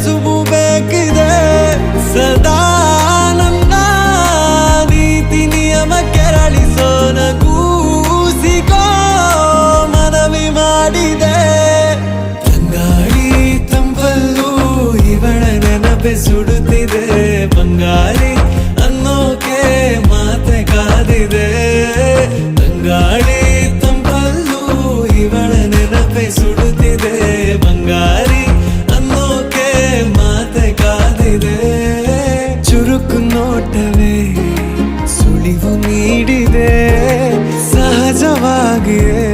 ನಸುವು ಬೇಕಿದೆ ಸದಾ ನನ್ನ ನೀತಿ ನಿಯಮ ಕೆರಳಿಸೋ ನಗೂಸಿಕೋ ಮನವಿ ಮಾಡಿದೆ ತಂಗಾಳಿ ತಂಪಲ್ಲೂ ಇವಳ ನೆನಪೆ ಸುಡುತ್ತಿದೆ ಬಂಗಾರಿ ಅನ್ನೋಕೆ ಮಾತೆ ಕಾದಿದೆ ತಂಗಾಳಿ ತಂಪಲ್ಲೂ ಇವಳ ನೆನಪೆ ಸುಡುತ್ತಿದೆ ಬಂಗಾರಿ ಅನ್ನೋಕೆ ಮಾತೆ ಕಾದಿದೆ ಚುರುಕು ನೋಟವೇ ಸುಳಿವು ನೀಡಿದೆ ಸಹಜವಾಗಿಯೇ